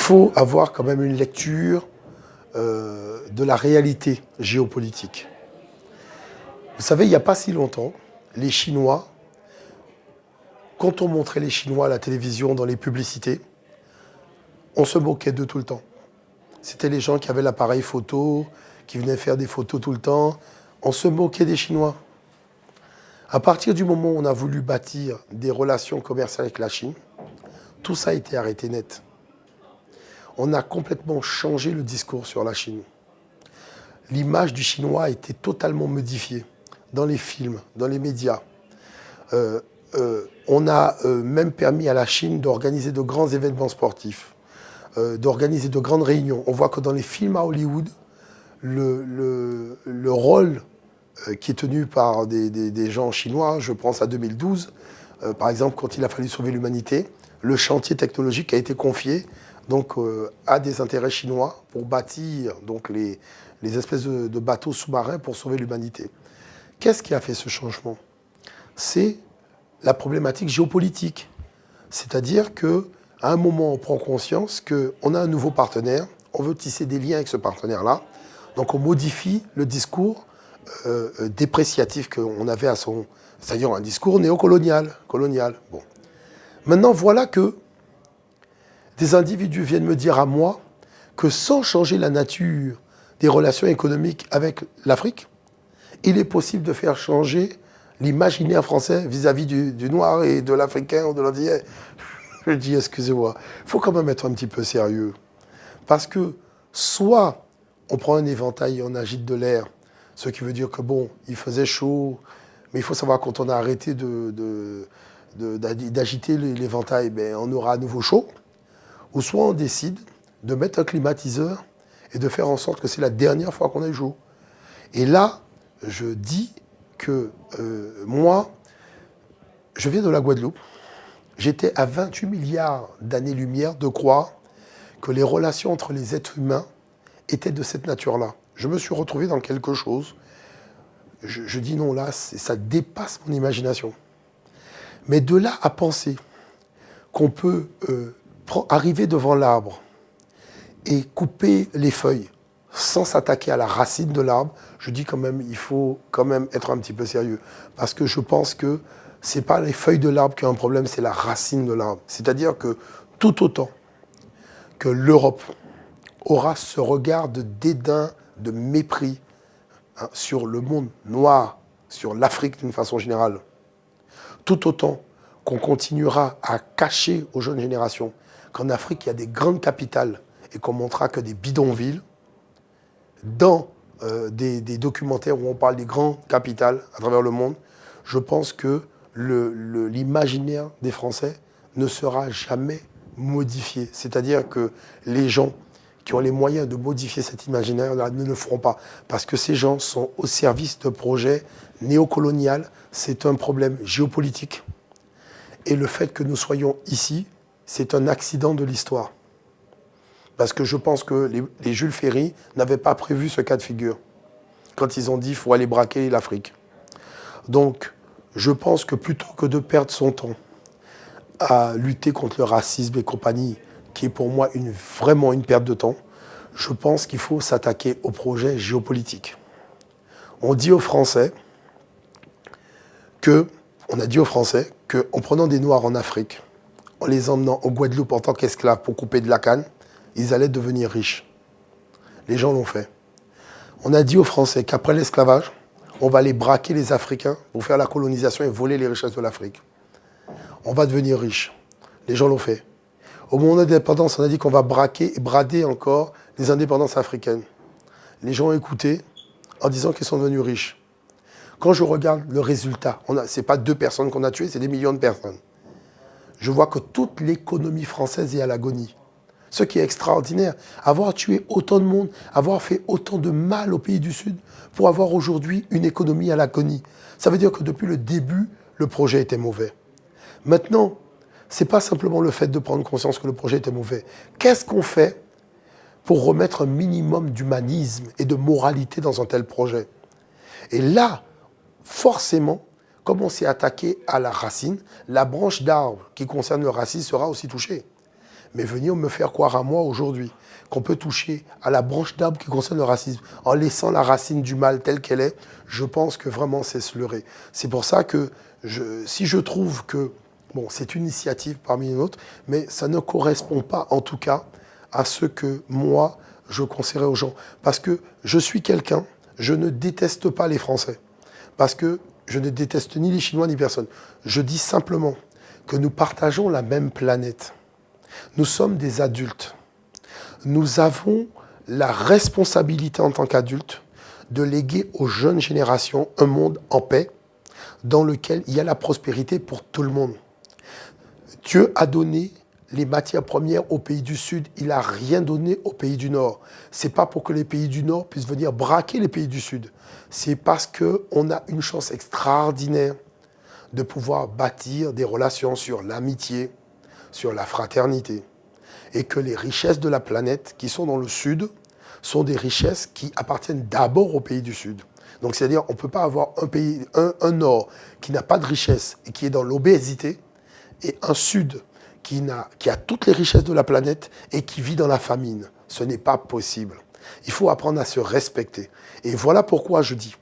faut avoir quand même une lecture de la réalité géopolitique. Vous savez, il n'y a pas si longtemps, les Chinois, quand on montrait les Chinois à la télévision, dans les publicités, on se moquait d'eux tout le temps. C'était les gens qui avaient l'appareil photo, qui venaient faire des photos tout le temps. On se moquait des Chinois. À partir du moment où on a voulu bâtir des relations commerciales avec la Chine, tout ça a été arrêté net. On a complètement changé le discours sur la Chine. L'image du Chinois a été totalement modifiée dans les films, dans les médias. On a même permis à la Chine d'organiser de grands événements sportifs, d'organiser de grandes réunions. On voit que dans les films à Hollywood, le rôle qui est tenu par des gens chinois, je pense à 2012, par exemple, quand il a fallu sauver l'humanité, le chantier technologique a été confié donc, à des intérêts chinois pour bâtir donc, les espèces de bateaux sous-marins pour sauver l'humanité. Qu'est-ce qui a fait ce changement? C'est la problématique géopolitique. C'est-à-dire qu'à un moment, on prend conscience qu'on a un nouveau partenaire, on veut tisser des liens avec ce partenaire-là, donc on modifie le discours dépréciatif qu'on avait à son... C'est-à-dire un discours néocolonial. Bon. Maintenant, voilà que des individus viennent me dire à moi que sans changer la nature des relations économiques avec l'Afrique, il est possible de faire changer l'imaginaire français vis-à-vis du noir et de l'Africain ou de l'Indien. Je dis, excusez-moi, il faut quand même être un petit peu sérieux. Parce que soit on prend un éventail et on agite de l'air, ce qui veut dire que bon, il faisait chaud, mais il faut savoir quand on a arrêté d'agiter l'éventail, ben, on aura à nouveau chaud. Ou soit on décide de mettre un climatiseur et de faire en sorte que c'est la dernière fois qu'on ait chaud. Et là, je dis que moi, je viens de la Guadeloupe. J'étais à 28 milliards d'années-lumière de croire que les relations entre les êtres humains étaient de cette nature-là. Je me suis retrouvé dans quelque chose. Je dis non, là, ça dépasse mon imagination. Mais de là à penser qu'on peut arriver devant l'arbre et couper les feuilles sans s'attaquer à la racine de l'arbre, je dis quand même, il faut quand même être un petit peu sérieux. Parce que je pense que ce n'est pas les feuilles de l'arbre qui ont un problème, c'est la racine de l'arbre. C'est-à-dire que tout autant que l'Europe aura ce regard de dédain, de mépris hein, sur le monde noir, sur l'Afrique d'une façon générale, tout autant qu'on continuera à cacher aux jeunes générations qu'en Afrique, il y a des grandes capitales et qu'on montrera que des bidonvilles, dans des documentaires où on parle des grandes capitales à travers le monde, je pense que l'imaginaire des Français ne sera jamais modifié. C'est-à-dire que les gens qui ont les moyens de modifier cet imaginaire ne le feront pas. Parce que ces gens sont au service de projets néocoloniaux. C'est un problème géopolitique. Et le fait que nous soyons ici, c'est un accident de l'histoire. Parce que je pense que les Jules Ferry n'avaient pas prévu ce cas de figure quand ils ont dit qu'il faut aller braquer l'Afrique. Donc, je pense que plutôt que de perdre son temps à lutter contre le racisme et compagnie, qui est pour moi vraiment une perte de temps, je pense qu'il faut s'attaquer au projet géopolitique. On dit aux Français qu'en prenant des Noirs en Afrique, en les emmenant au Guadeloupe en tant qu'esclaves pour couper de la canne, ils allaient devenir riches. Les gens l'ont fait. On a dit aux Français qu'après l'esclavage, on va aller braquer les Africains pour faire la colonisation et voler les richesses de l'Afrique. On va devenir riches. Les gens l'ont fait. Au moment de l'indépendance, on a dit qu'on va braquer et brader encore les indépendances africaines. Les gens ont écouté en disant qu'ils sont devenus riches. Quand je regarde le résultat, ce n'est pas 2 personnes qu'on a tuées, c'est des millions de personnes. Je vois que toute l'économie française est à l'agonie. Ce qui est extraordinaire, avoir tué autant de monde, avoir fait autant de mal au pays du Sud pour avoir aujourd'hui une économie à l'agonie. Ça veut dire que depuis le début, le projet était mauvais. Maintenant, ce n'est pas simplement le fait de prendre conscience que le projet était mauvais. Qu'est-ce qu'on fait pour remettre un minimum d'humanisme et de moralité dans un tel projet? Et là, forcément, comme on s'est attaqué à la racine, la branche d'arbre qui concerne le racisme sera aussi touchée. Mais venir me faire croire à moi aujourd'hui qu'on peut toucher à la branche d'arbre qui concerne le racisme en laissant la racine du mal telle qu'elle est, je pense que vraiment c'est se leurrer. C'est pour ça que si je trouve que, bon, c'est une initiative parmi les autres, mais ça ne correspond pas en tout cas à ce que moi je conseillerais aux gens. Parce que je suis quelqu'un, je ne déteste pas les Français. Parce que je ne déteste ni les Chinois ni personne. Je dis simplement que nous partageons la même planète. Nous sommes des adultes. Nous avons la responsabilité en tant qu'adultes de léguer aux jeunes générations un monde en paix dans lequel il y a la prospérité pour tout le monde. Dieu a donné les matières premières aux pays du Sud, il n'a rien donné aux pays du Nord. Ce n'est pas pour que les pays du Nord puissent venir braquer les pays du Sud. C'est parce qu'on a une chance extraordinaire de pouvoir bâtir des relations sur l'amitié, sur la fraternité, et que les richesses de la planète qui sont dans le Sud sont des richesses qui appartiennent d'abord aux pays du Sud. Donc c'est-à-dire on ne peut pas avoir un Nord qui n'a pas de richesse et qui est dans l'obésité, et un Sud qui a toutes les richesses de la planète et qui vit dans la famine. Ce n'est pas possible. Il faut apprendre à se respecter. Et voilà pourquoi je dis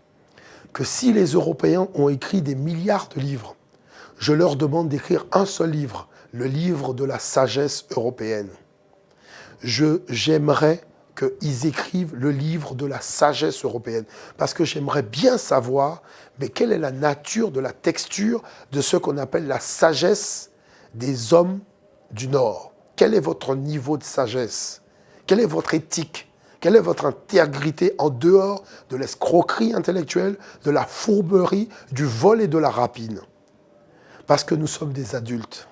que si les Européens ont écrit des milliards de livres, je leur demande d'écrire un seul livre, le livre de la sagesse européenne. J'aimerais qu'ils écrivent le livre de la sagesse européenne, parce que j'aimerais bien savoir quelle est la nature de la texture de ce qu'on appelle la sagesse des hommes du Nord. Quel est votre niveau de sagesse? Quelle est votre éthique? Quelle est votre intégrité en dehors de l'escroquerie intellectuelle, de la fourberie, du vol et de la rapine? Parce que nous sommes des adultes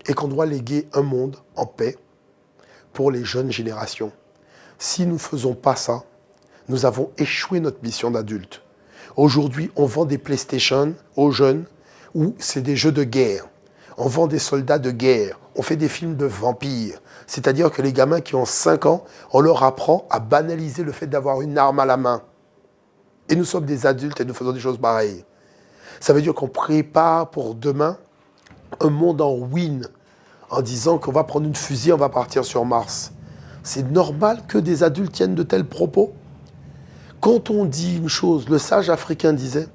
et qu'on doit léguer un monde en paix pour les jeunes générations. Si nous ne faisons pas ça, nous avons échoué notre mission d'adulte. Aujourd'hui, on vend des PlayStation aux jeunes où c'est des jeux de guerre. On vend des soldats de guerre. On fait des films de vampires. C'est-à-dire que les gamins qui ont 5 ans, on leur apprend à banaliser le fait d'avoir une arme à la main. Et nous sommes des adultes et nous faisons des choses pareilles. Ça veut dire qu'on prépare pour demain un monde en win, en disant qu'on va prendre une fusée, on va partir sur Mars. C'est normal que des adultes tiennent de tels propos? Quand on dit une chose, le sage africain disait,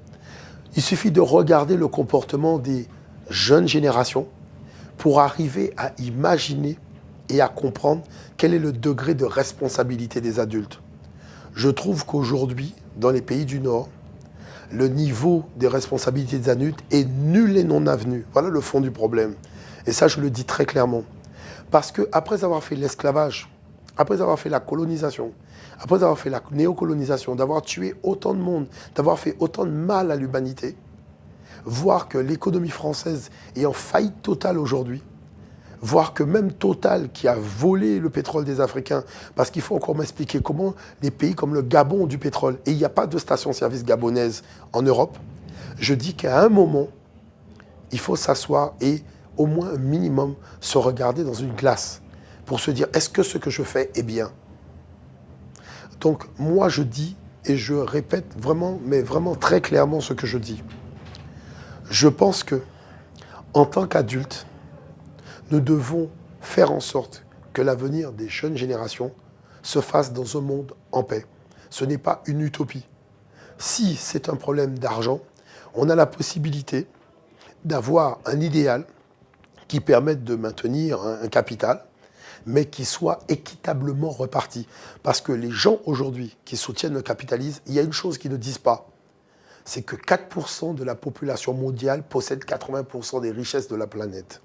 il suffit de regarder le comportement des jeunes générations pour arriver à imaginer et à comprendre quel est le degré de responsabilité des adultes. Je trouve qu'aujourd'hui, dans les pays du Nord, le niveau des responsabilités des adultes est nul et non avenu. Voilà le fond du problème. Et ça, je le dis très clairement. Parce qu'après avoir fait l'esclavage, après avoir fait la colonisation, après avoir fait la néocolonisation, d'avoir tué autant de monde, d'avoir fait autant de mal à l'humanité, voir que l'économie française est en faillite totale aujourd'hui, voir que même Total, qui a volé le pétrole des Africains, parce qu'il faut encore m'expliquer comment des pays comme le Gabon ont du pétrole, et il n'y a pas de station-service gabonaise en Europe, je dis qu'à un moment, il faut s'asseoir et au moins un minimum se regarder dans une glace pour se dire, est-ce que ce que je fais est bien? Donc moi je dis, et je répète vraiment, mais vraiment très clairement ce que je dis. Je pense que, en tant qu'adultes, nous devons faire en sorte que l'avenir des jeunes générations se fasse dans un monde en paix. Ce n'est pas une utopie. Si c'est un problème d'argent, on a la possibilité d'avoir un idéal qui permette de maintenir un capital, mais qui soit équitablement reparti. Parce que les gens aujourd'hui qui soutiennent le capitalisme, il y a une chose qu'ils ne disent pas, c'est que 4% de la population mondiale possède 80% des richesses de la planète.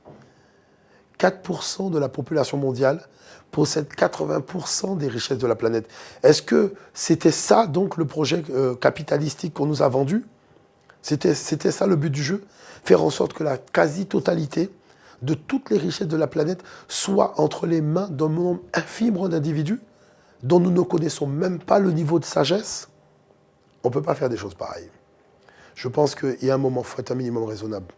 4% de la population mondiale possède 80% des richesses de la planète. Est-ce que c'était ça, donc, le projet capitalistique qu'on nous a vendu? C'était ça le but du jeu? Faire en sorte que la quasi-totalité de toutes les richesses de la planète soit entre les mains d'un nombre infime d'individus dont nous ne connaissons même pas le niveau de sagesse? On ne peut pas faire des choses pareilles. Je pense qu'il y a un moment, il faut être un minimum raisonnable.